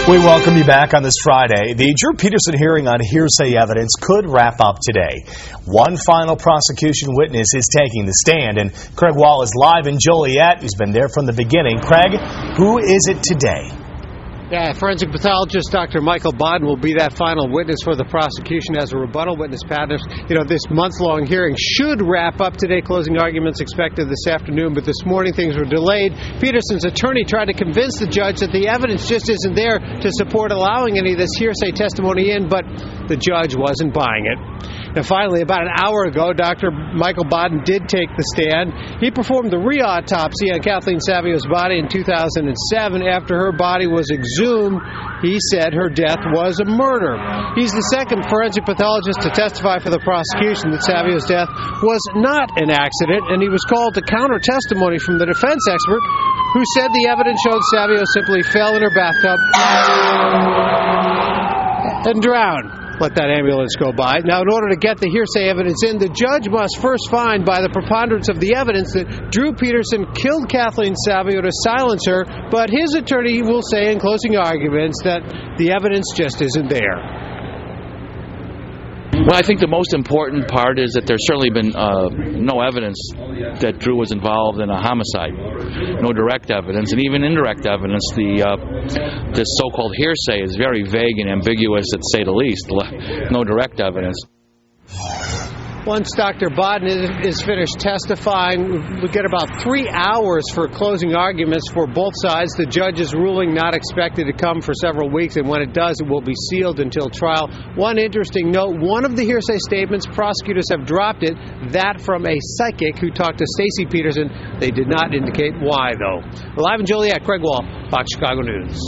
We welcome you back on this Friday. The Drew Peterson hearing on hearsay evidence could wrap up today. One final prosecution witness is taking the stand, and Craig Wall is live in Joliet. He's been there from the beginning. Craig, who is it today? Yeah, forensic pathologist Dr. Michael Bodden will be that final witness for the prosecution as a rebuttal witness. This month-long hearing should wrap up today. Closing arguments expected this afternoon, but this morning things were delayed. Peterson's attorney tried to convince the judge that the evidence just isn't there to support allowing any of this hearsay testimony in, but the judge wasn't buying it. And finally, about an hour ago, Dr. Michael Bodden did take the stand. He performed the re-autopsy on Kathleen Savio's body in 2007. After her body was exhumed, he said her death was a murder. He's the second forensic pathologist to testify for the prosecution that Savio's death was not an accident, and he was called to counter testimony from the defense expert who said the evidence showed Savio simply fell in her bathtub and drowned. Let that ambulance go by. Now, in order to get the hearsay evidence in, the judge must first find by the preponderance of the evidence that Drew Peterson killed Kathleen Savio to silence her, but his attorney will say in closing arguments that the evidence just isn't there. Well, I think the most important part is that there's certainly been no evidence that Drew was involved in a homicide. No direct evidence, and even indirect evidence. This so-called hearsay is very vague and ambiguous, to say the least. No direct evidence. Once Dr. Bodden is finished testifying, we get about 3 hours for closing arguments for both sides. The judge's ruling not expected to come for several weeks, and when it does, it will be sealed until trial. One interesting note, one of the hearsay statements, prosecutors have dropped it, that from a psychic who talked to Stacey Peterson. They did not indicate why, though. Live in Joliet, Craig Wall, Fox Chicago News.